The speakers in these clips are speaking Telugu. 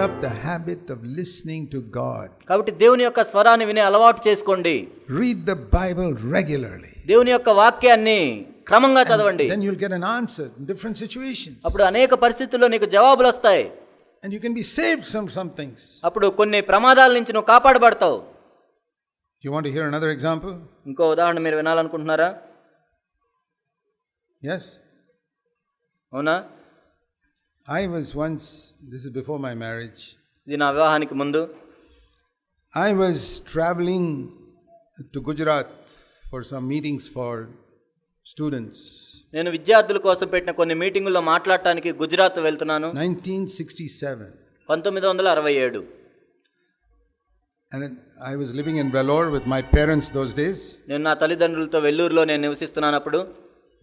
up the habit of listening to God. కాబట్టి దేవుని యొక్క స్వరాన్ని వినే అలవాటు చేసుకోండి. Read the Bible regularly. దేవుని యొక్క వాక్యాన్ని క్రమంగా చదవండి. Then you'll get an answer in different situations. అప్పుడు అనేక పరిస్థితుల్లో నీకు జవాబులు వస్తాయి. And you can be saved from some things. అప్పుడు కొన్ని ప్రమాదాల నుంచి నువ్వు కాపాడబడతావు. You want to hear another example? ఇంకో ఉదాహరణ మీరు వినాలనుకుంటున్నారా? Yes. అవునా? I was once, this is before my marriage. ఇది నా వివాహానికి ముందు. I was traveling to Gujarat for some meetings for students. నేను విద్యార్థుల కోసం పెట్టిన కొన్ని మీటింగుల్లో మాట్లాడటానికి గుజరాత్ వెళ్తున్నాను. 1967. 1967. And I was living in Vellore with my parents those days. నేను నా తల్లిదండ్రులతో వెల్లూరులో నేను నివసిస్తున్నాను అప్పుడు.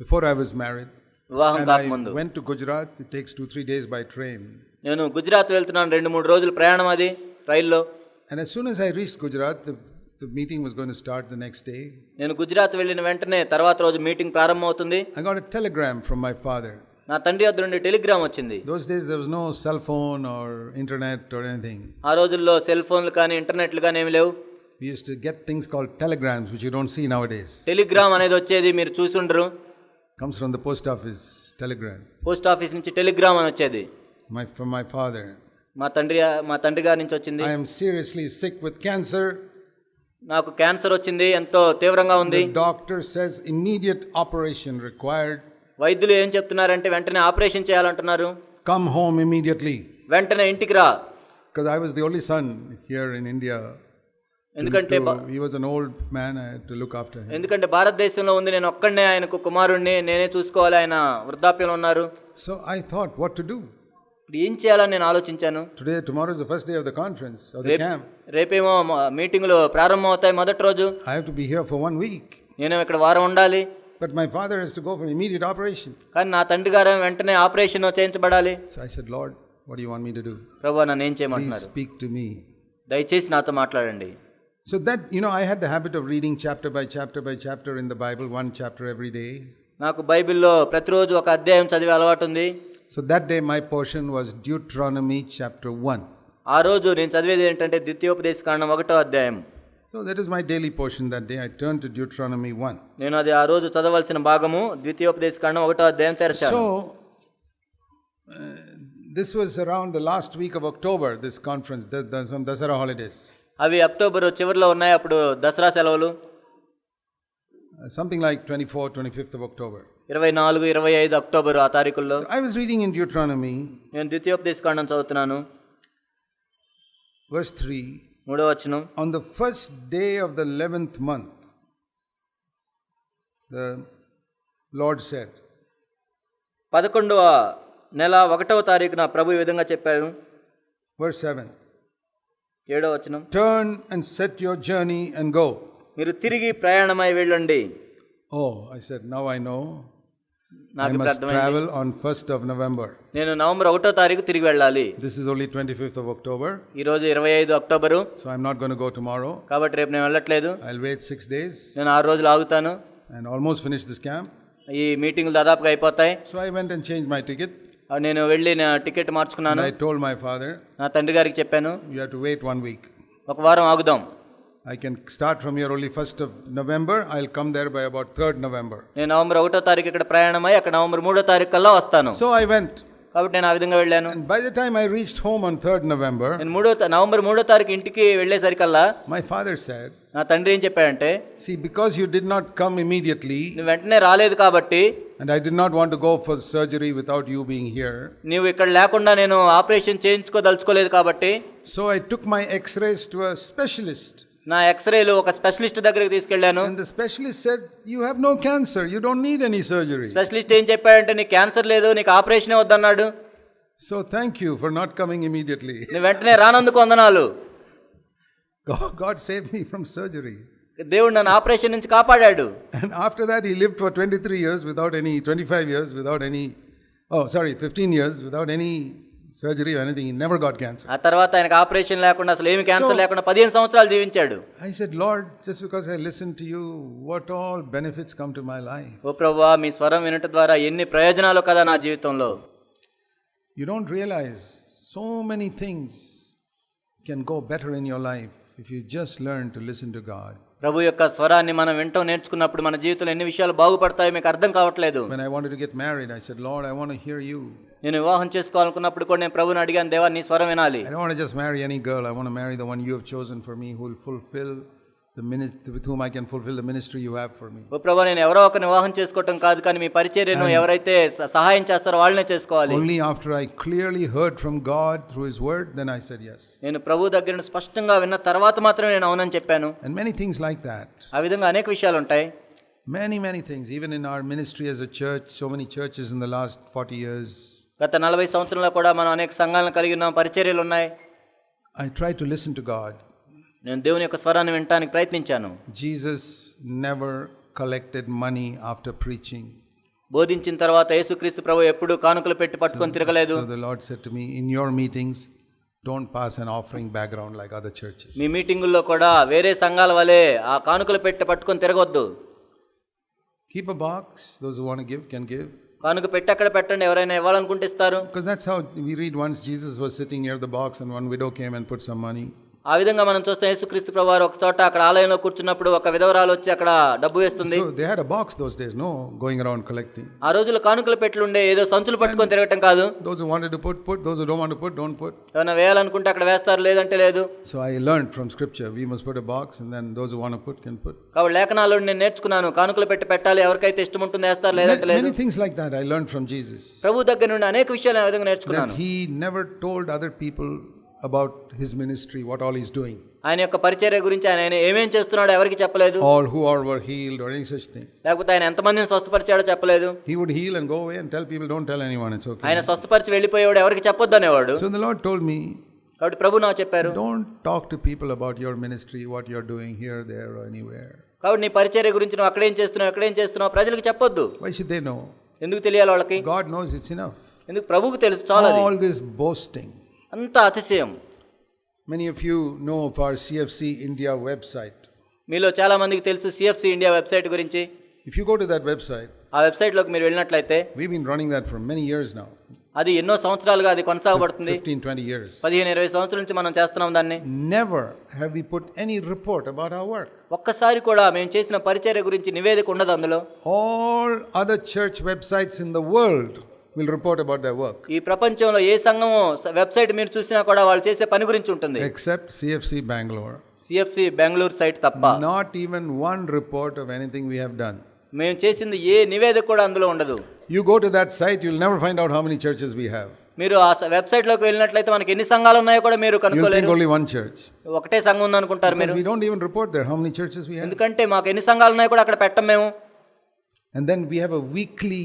Before I was married. వివాహం కాకముందు. I went to Gujarat. It takes 2-3 days by train. నేను గుజరాత్ వెళ్తున్నాను, 2-3 రోజులు ప్రయాణం అది రైల్లో. And as soon as I reached Gujarat, the meeting was going to start the next day. నేను గుజరాత్ వెళ్ళిన వెంటనే తర్వాత రోజు మీటింగ్ ప్రారంభమవుతుంది. I got a telegram from my father. నా తండ్రి వద్ద నుండి టెలిగ్రామ్ వచ్చింది. Those days there was no cell phone or internet or anything. ఆ రోజుల్లో సెల్ ఫోన్లు కానీ ఇంటర్నెట్లు కానీ ఏమీ లేవు. We used to get things called telegrams which you don't see nowadays. Telegram అనేది వచ్చేది, మీరు చూసుండరు. Comes from the post office, telegram. Post office నుంచి టెలిగ్రామ్ అని వచ్చేది. From my father. మా తండ్రి గారి నుంచి వచ్చింది. I am seriously sick with cancer. నాకు క్యాన్సర్ వచ్చింది, ఎంతో తీవ్రంగా ఉంది. The doctor says immediate operation required. వైద్యులు ఏం చెప్తున్నారంటే వెంటనే ఆపరేషన్ చేయాలంటున్నారు. Come home immediately. వెంటనే ఇంటికి రా. Because I was the only son here in India. ఎందుకంటే he was an old man, I had to look after him. ఎందుకంటే భారతదేశంలో ఉంది, నేను ఒక్కడే ఆయనకు కుమారుణ్ణి, నేనే చూసుకోవాలి, ఆయన వృద్ధాప్యంలో ఉన్నారు. So I thought what to do. ఏం చేయాలని నేను ఆలోచించాను. Tomorrow is the first day of the conference of the camp. రేపేమో మీటింగులు ప్రారంభం అవుతాయి, మొదటి రోజు. I have to be here for 1 week. నేను ఇక్కడ వారం ఉండాలి. But my father has to go for immediate operation. కానీ నా తండ్రి గారు వెంటనే operation చేయించబడాలి. So I said, Lord, what do you want me to do? ప్రభువా, నన్ను ఏం చేయమంటున్నారు? Please speak to me. దయచేసి నాతో మాట్లాడండి. So that, I had the habit of reading chapter by chapter in the Bible, one chapter every day. నాకు బైబిల్లో ప్రతిరోజు ఒక అధ్యాయం చదివే అలవాటు ఉంది. So that day my portion was Deuteronomy chapter 1. ఆ రోజు నేను చదివేది ఏంటంటే ద్వితీయోపదేశకాండం 1వ అధ్యాయం. So that is my daily portion that day. I turned to Deuteronomy 1. నేను అది ఆ రోజు చదవలసిన భాగము ద్వితీయోపదేశకాండం 1వ అధ్యాయం తెరచాను. So this was around the last week of October, this conference, some Dasara holidays. అవి అక్టోబర్ చివరిలో ఉన్నాయి, అప్పుడు దసరా సెలవులు. Something like 24-25th of October. 24-25 October ఆ తారీఖుల్లో. I was reading in Deuteronomy. నేను ద్వితీయోపదేశకాండం చదువుతున్నాను. Verse 3. 3వ వచనం. On the first day of the 11th month, the Lord said. 11వ నెల 1వ తారీఖున ప్రభు ఈ విధంగా చెప్పాడు. Verse 7. 7వ వచనం. Turn and set your journey and go. మీరు తిరిగి ప్రయాణమై వెళ్ళండి. Oh, I said, now I know. నాకు I must అర్థమైంది. travel on 1st of November. నేను నవంబర్ 1వ తారీఖు తిరిగి వెళ్ళాలి. This is only 25th of October. ఈ రోజు 25 October. So I'm not going to go tomorrow. కాబట్టి రేపు నేను వెళ్ళట్లేదు. I'll wait 6 days. నేను 6 రోజులు ఆగుతాను. And almost finish this camp. ఈ మీటింగ్లు దాదాపుగా అయిపోతాయి. So I went and changed my ticket. నేను వెళ్ళి నా టికెట్ మార్చుకున్నాను. And I told my father. నా తండ్రి గారికి చెప్పాను. You have to wait 1 week. ఒక వారం ఆగుదాం. I can start from here only 1st of November. I'll come there by about 3rd November. నేను నవంబర్ 1వ తారీఖు ఇక్కడ ప్రయాణమై అక్కడ నవంబర్ 3వ తారీఖు కల్లా వస్తాను. So I went. కాబట్టి నేను ఆ విధంగా వెళ్ళాను. And by the time I reached home on 3rd November, నేను నవంబర్ 3వ తారీఖు ఇంటికి వెళ్ళేసరికల్లా my father said, నా తండ్రి ఏం చెప్పాడంటే, see, because you did not come immediately, నువ్వు వెంటనే రాలేదు కాబట్టి, and I did not want to go for surgery without you being here, నీవు ఇక్కడ లేకుండా నేను ఆపరేషన్ చేయించుకోదలుచుకోలేదు కాబట్టి, so I took my x-rays to a specialist. నా ఎక్స్రేలు ఒక స్పెషలిస్ట్ దగ్గరికి తీసుకెళ్ళాను. And the specialist said, you have no cancer, you don't need any surgery. Specialist ఏం చెప్పాడంటే, నీకు క్యాన్సర్ లేదు, నీకు ఆపరేషనే వద్దన్నాడు. So thank you for not coming immediately. నువ్వు వెంటనే రానందుకు వందనాలు. God saved me from surgery. దేవుడు నన్ను ఆపరేషన్ నుంచి కాపాడాడు. And after that he lived for 23 years without any, 25 years without any, 15 years without any surgery or anything. He never got cancer. ఆ తర్వాత ఆయనకు ఆపరేషన్ లేకుండా, అసలు ఏమి క్యాన్సర్ లేకుండా 15 సంవత్సరాలు జీవించాడు. I said, Lord, just because I listened to you, what all benefits come to my life? ఓ ప్రభువా, మీ స్వరం వినటం ద్వారా ఎన్ని ప్రయోజనాలు కదా నా జీవితంలో. You don't realize So many things can go better in your life if you just learn to listen to God. ప్రభు యొక్క స్వరాన్ని మనం వింటూ నేర్చుకున్నప్పుడు మన జీవితంలో ఎన్ని విషయాలు బాగుపడతాయో మీకు అర్థం కావట్లేదు. When I wanted to get married, I said, Lord, I want to hear you. నేను వివాహం చేసుకోవాలనుకున్నప్పుడు కూడా నేను ప్రభువుని అడిగాను, దేవా నీ స్వరం వినాలి. I don't want to just marry any girl. I want to marry the one you have chosen for me, who will fulfill the ministry, with whom I can fulfill the ministry you have for me. ఓ ప్రభువా, నేను ఎవరో ఒకరిని వివాహం చేసుకోవటం కాదు, కానీ మీ పరిచర్యను ఎవరైతే సహాయం చేస్తారో వాళ్ళనే చేసుకోవాలి. Only after I clearly heard from God through His word, then I said yes. నేను ప్రభు దగ్గర నుండి స్పష్టంగా విన్న తర్వాత మాత్రమే నేను అవునని చెప్పాను. And many things like that. ఆ విధంగా అనేక విషయాలు ఉంటాయి. Many things. Even in our ministry as a church, so many churches in the last 40 years. గత 40 సంవత్సరాల్లో కూడా మనం అనేక సంఘాలను కలిగి ఉన్నాం, పరిచర్యలు ఉన్నాయి. I tried to listen to God. నేను దేవుని యొక్క స్వరాన్ని వినడానికి ప్రయత్నించాను. Jesus never collected money after preaching. బోధించిన తర్వాత యేసుక్రీస్తు ప్రభు ఎప్పుడు కానుకలు పెట్టి పట్టుకొని తిరగలేదు. So the Lord said to me, in your meetings, don't pass an offering background like other churches. మీ మీటింగుల్లో కూడా వేరే సంఘాల వలె ఆ కానుకలు పెట్టి పట్టుకొని తిరగొద్దు. Keep a box. Those who want to give can give. కానుక పెట్టి అక్కడ పెట్టండి, ఎవరైనా ఇవ్వాలనుకుంటే ఇస్తారు. Because that's how we read. Once Jesus was sitting near the box and one widow came and put some money. ఆ విధంగా మనం చూస్తాం, యేసుక్రీస్తు ప్రభువారు ఒక చోట అక్కడ ఆలయంలో కూర్చున్నప్పుడు ఒక విధవరాలు వచ్చి అక్కడ డబ్బు వేస్తుంది. So they had a box those days, no going around collecting. ఆ రోజుల్లో కానుకల పెట్లు ఉండే, ఏదో సంచులు పట్టుకొని తిరగటం కాదు. Those who wanted to put. Those who don't want to put, don't put. ఏమైనా వేయాలనుకుంటే అక్కడ వేస్తారు, లేదంటే లేదు. So I learned from scripture, we must put a box and then those who want to put can put. కాబట్టి లేఖనాల్లో నేను నేర్చుకున్నాను, కానుకలు పెట్టి పెట్టాలి, ఎవరికైతే ఇష్టం ఉంటుందో వేస్తారు, లేదంటే లేదు. Many things like that I learned from Jesus. ప్రభు దగ్గర నుండి అనేక విషయాలు ఆ విధంగా నేర్చుకున్నాను. That he never told other people about his ministry, what all he's doing. ఆయన యొక్క పరిచర్య గురించి ఆయన ఏమేం చేస్తున్నాడో ఎవరికి చెప్పలేదు. All who all were healed or any such thing. లేకపోతే ఆయన ఎంతమందిని స్వస్థపరిచాడో చెప్పలేదు. He would heal and go away and tell people, don't tell anyone, it's okay. ఆయన స్వస్థపరిచి వెళ్ళిపోయేవాడు, ఎవరికి చెప్పొద్దు అనేవాడు. So the Lord told me, కాబట్టి ప్రభు నాకు చెప్పారు, don't talk to people about your ministry, what you're doing here, there or anywhere. కాబట్టి నీ పరిచర్య గురించి నువ్వు అక్కడేం చేస్తున్నావు ప్రజలకు చెప్పొద్దు. Why should they know? ఎందుకు తెలియాలి వాళ్ళకి? God knows it's enough. ఎందుకు ప్రభువుకు తెలుసు చాలా. All this boasting. అంత అతిశయం. Many of you know of our CFC India website. మీలో చాలా మందికి తెలుసు CFC ఇండియా వెబ్సైట్ గురించి. If you go to that website, ఆ వెబ్సైట్లోకి మీరు వెళ్ళినట్లయితే, we've been running that for many years now. అది ఎన్నో సంవత్సరాలుగా అది కొనసాగబడుతుంది. 15-20 years. 15-20 సంవత్సరాల నుంచి మనం చేస్తున్నాం దాన్ని. Never have we put any report about our work. ఒక్కసారి కూడా మేము చేసిన పరిచర్య గురించి నివేదిక ఉండదు అందులో. All other church websites in the world will report about their work. ఈ ప్రపంచంలో ఏ సంఘము వెబ్సైట్ మీరు చూసినా కూడా వాళ్ళు చేసే పని గురించి ఉంటుంది. Except CFC Bangalore. CFC Bengaluru site తప్ప. Not even one report of anything we have done. మేము చేసింది ఏ నివేదిక కూడా అందులో ఉండదు. You go to that site, you'll never find out how many churches we have. మీరు ఆ వెబ్సైట్లోకి వెళ్ళినట్లయితే మనకి ఎన్ని సంఘాలు ఉన్నాయో కూడా మీరు You'll think కనుక్కోలేరు. only one church. ఒకటే సంఘం ఉందనుకుంటారు మీరు. We don't even report there how many churches we have. ఎందుకంటే మాకు ఎన్ని సంఘాలు ఉన్నాయో కూడా అక్కడ పెట్టం మేము. And then we have a weekly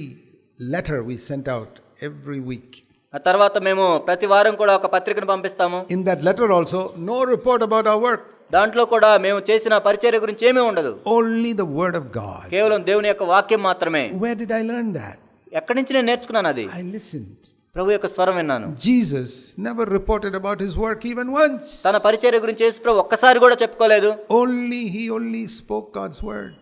letter we sent out every week. ఆ తర్వాత మేము ప్రతి వారం కూడా ఒక పత్రికను పంపిస్తాము. In that letter also, no report about our work. దాంట్లో కూడా మేము చేసిన పరిచర్య గురించి ఏమీ ఉండదు. Only the word of God. కేవలం దేవుని యొక్క వాక్యం మాత్రమే. Where did I learn that? ఎక్కడి నుంచి నేను నేర్చుకున్నాను అది? I listened. ప్రభు యొక్క స్వరం విన్నాను. Jesus never reported about his work even once. తన పరిచర్య గురించి యేసు ప్రభు ఒక్కసారి కూడా చెప్పుకోలేదు. He only spoke God's word.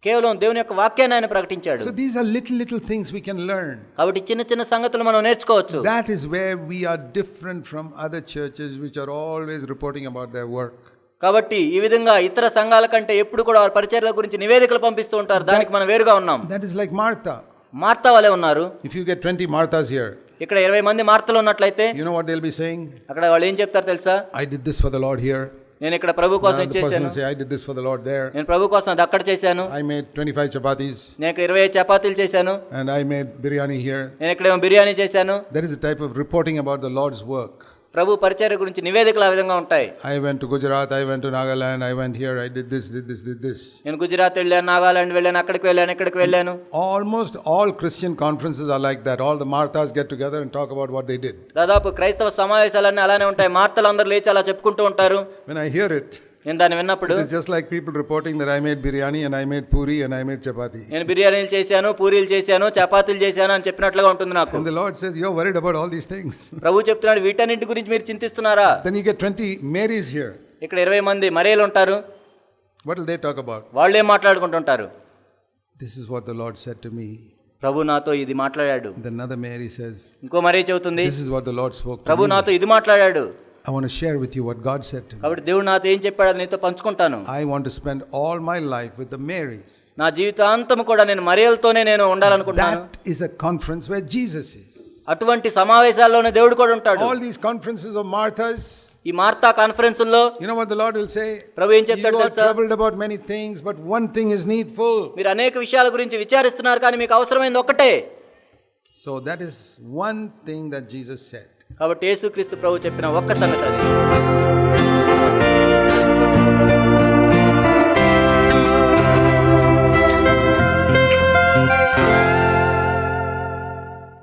కేవలం దేవుని యొక్క వాక్యాన్ని ఆయన ప్రకటించాడు. So these are little things we can learn. కాబట్టి చిన్న చిన్న సంగతులు మనం నేర్చుకోవచ్చు. That is where we are different from other churches which are always reporting about their work. కాబట్టి ఈ విధంగా ఇతర సంఘాల కంటే ఎప్పుడు కూడా వారి పరిచర్యల గురించి నివేదికలు పంపిస్తూ ఉంటారు. దానికి మనం వేరుగా ఉన్నాం. That is like Martha. Martha వలె ఉన్నారు. If you get 20 Marthas here, ఇక్కడ 20 మంది మార్తలు ఉన్నట్లయితే, you know what they'll be saying? అక్కడ వాళ్ళు ఏం చెప్తారు తెలుసా? I did this for the Lord here. నేను ఇక్కడ ప్రభు కోసం The person చేశాను. will say, I did this for the Lord there. నేను ప్రభు కోసం అది అక్కడ చేశాను. I made 25 chapatis. నేను ఇక్కడ 25 చపాతీలు చేశాను. And I made biryani here. నేను ఇక్కడ బిర్యానీ చేశాను. That is the type of reporting about the Lord's work. ప్రభు పరిచర్య గురించి నివేదికలు ఆ విధంగా ఉంటాయి. I went to Gujarat, I went to Nagaland, I went here, I did this. నేను గుజరాత్ వెళ్ళాను, నాగాలాండ్ వెళ్ళాను, అక్కడికి వెళ్ళాను, ఇక్కడికి వెళ్ళాను. Almost all Christian conferences are like that. All the Marthas get together and talk about what they did. దాదాపు క్రైస్తవ సమావేశాలన్నీ అలానే ఉంటాయి. మార్తలు అందరూ లేచి అలా చెప్పుకుంటూ ఉంటారు. When I hear it, నేను దాన్ని విన్నప్పుడు, it is just like people reporting that I made biryani and I made puri and I made chapati. నేను బిర్యానీలు చేశాను, పూరీలు చేశాను, చపాతీలు చేశాను అని చెప్పినట్లుగా ఉంటుంది నాకు. And the Lord says, you're worried about all these things. ప్రభు చెప్తున్నాడు, వీటన్నిటి గురించి మీరు చింతిస్తున్నారా? Then you get 20 Marys here. ఇక్కడ 20 మంది మరియలు ఉంటారు. What will they talk about? వాళ్ళు ఏం మాట్లాడుకుంటుంటారు? This is what the Lord said to me. ప్రభు నాతో ఇది మాట్లాడాడు. Then another Mary says, ఇంకో మరీ చెబుతుంది, this is what the Lord spoke to Prabhu me. నాతో ఇది మాట్లాడాడు. I want to share with you what God said to me. కాబట్టి దేవుడు నాతో ఏం చెప్పాడో అది నీతో పంచుకుంటాను. I want to spend all my life with the Marys. నా జీవితాంతం కూడా నేను మరియలతోనే నేను ఉండాలనుకుంటున్నాను. That is a conference where Jesus is. అటువంటి సమావేశాల్లోనే దేవుడు కూడా ఉంటాడు. All these conferences of Marthas, ఈ మార్తా కాన్ఫరెన్సుల్లో you know what the Lord will say? ప్రభు ఏం You చెప్తాడు are తెలుసా? troubled about many things, but one thing is needful. మీరు అనేక విషయాల గురించి విచారిస్తున్నారు, కానీ మీకు అవసరమైనది ఒక్కటే. So that is one thing that Jesus said. కాబట్టి యేసుక్రీస్తు ప్రభు చెప్పిన ఒక్క సంగతి అది.